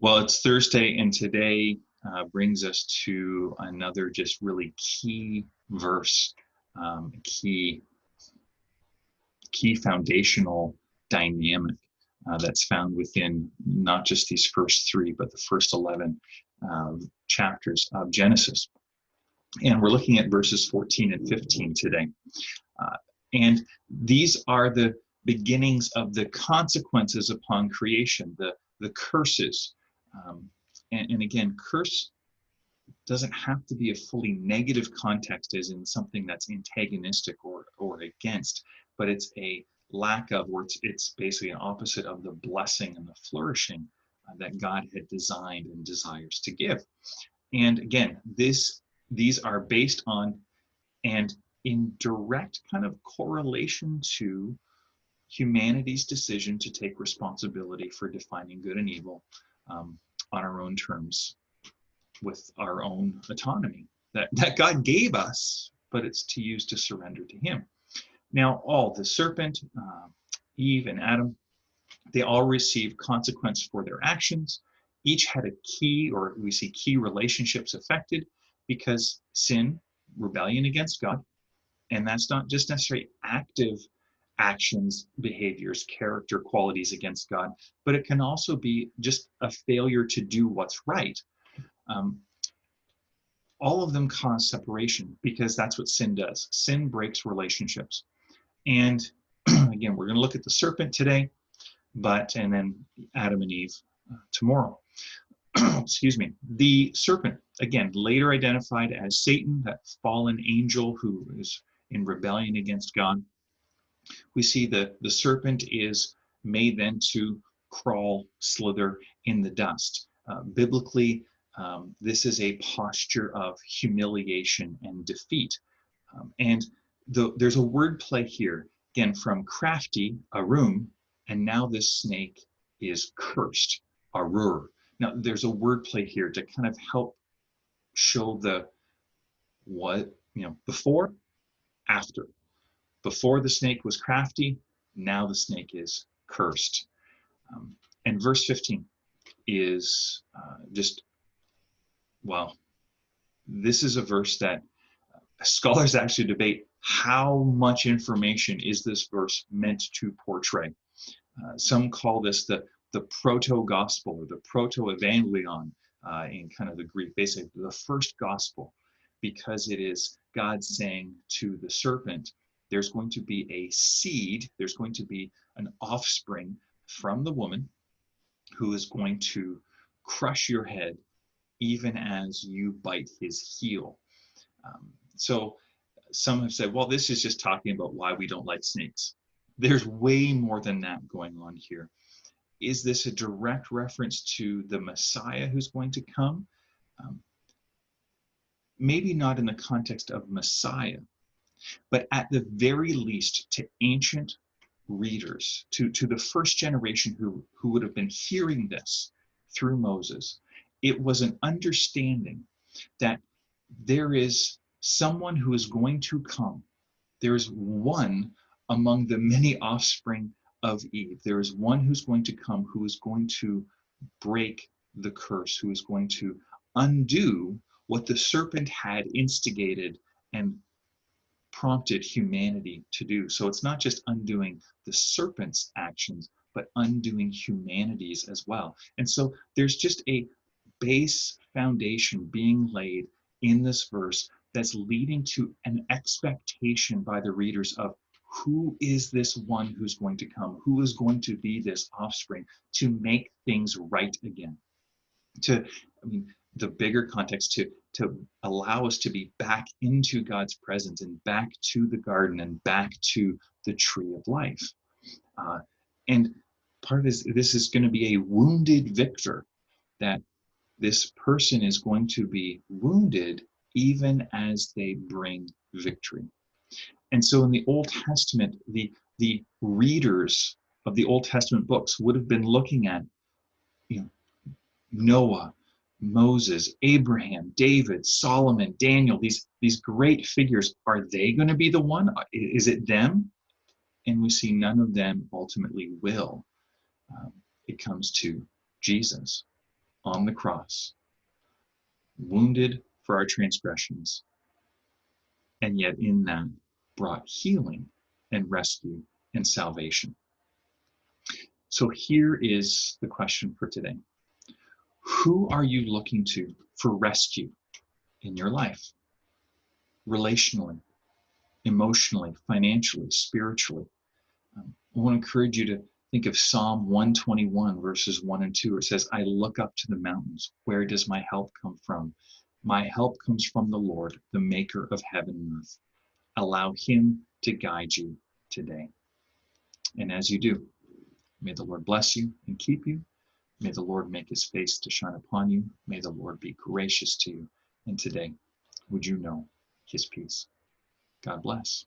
Well, it's Thursday, and today brings us to another just really key verse, key foundational dynamic that's found within not just these first three, but the first 11 chapters of Genesis. And we're looking at verses 14 and 15 today. Uh, and these are the beginnings of the consequences upon creation, the curses. And again, curse doesn't have to be a fully negative context as in something that's antagonistic or against, but it's a lack of, or it's basically an opposite of the blessing and the flourishing that God had designed and desires to give. And again, these are based on and in direct kind of correlation to humanity's decision to take responsibility for defining good and evil on our own terms with our own autonomy that God gave us, but it's to use to surrender to Him. Now, all the serpent, Eve, and Adam, they all received consequence for their actions. Each had a key, or we see key relationships affected because sin, rebellion against God, and that's not just necessarily active actions, behaviors, character qualities against God, but it can also be just a failure to do what's right. All of them cause separation because that's what sin does. Sin breaks relationships. And again, we're going to look at the serpent today, and then Adam and Eve tomorrow. Excuse me. The serpent, again, later identified as Satan, that fallen angel who is in rebellion against God. We see the serpent is made then to crawl, slither in the dust. Biblically, this is a posture of humiliation and defeat. And there's a word play here, again, from crafty, arum, and now this snake is cursed, arur. Now, there's a word play here to kind of help show before, after. Before the snake was crafty, now the snake is cursed. And verse 15 is this is a verse that scholars actually debate how much information is this verse meant to portray. Some call this the proto-gospel or the proto-evangelion in kind of the Greek, basically the first gospel, because it is God saying to the serpent, there's going to be a seed, there's going to be an offspring from the woman who is going to crush your head even as you bite his heel. So some have said, well, this is just talking about why we don't like snakes. There's way more than that going on here. Is this a direct reference to the Messiah who's going to come? Maybe not in the context of Messiah, but at the very least to ancient readers, to the first generation who would have been hearing this through Moses, it was an understanding that there is someone who is going to come. There is one among the many offspring of Eve. There is one who's going to come who is going to break the curse, who is going to undo what the serpent had instigated and prompted humanity to do. So it's not just undoing the serpent's actions, but undoing humanity's as well. And so there's just a base foundation being laid in this verse that's leading to an expectation by the readers of who is this one who's going to come, who is going to be this offspring to make things right again. The bigger context to allow us to be back into God's presence and back to the garden and back to the tree of life. And part of this is going to be a wounded victor, that this person is going to be wounded even as they bring victory. And so in the Old Testament, the readers of the Old Testament books would have been looking at, Noah, Moses, Abraham, David, Solomon, Daniel, these great figures. Are they going to be the one? Is it them? And we see none of them ultimately will. It comes to Jesus. on the cross, wounded for our transgressions, and yet in that brought healing and rescue and salvation. So here is the question for today. Who are you looking to for rescue in your life? Relationally, emotionally, financially, spiritually. I want to encourage you to think of Psalm 121, verses 1 and 2. It says, I look up to the mountains. Where does my help come from? My help comes from the Lord, the maker of heaven and earth. Allow him to guide you today. And as you do, may the Lord bless you and keep you. May the Lord make his face to shine upon you. May the Lord be gracious to you. And today, would you know his peace? God bless.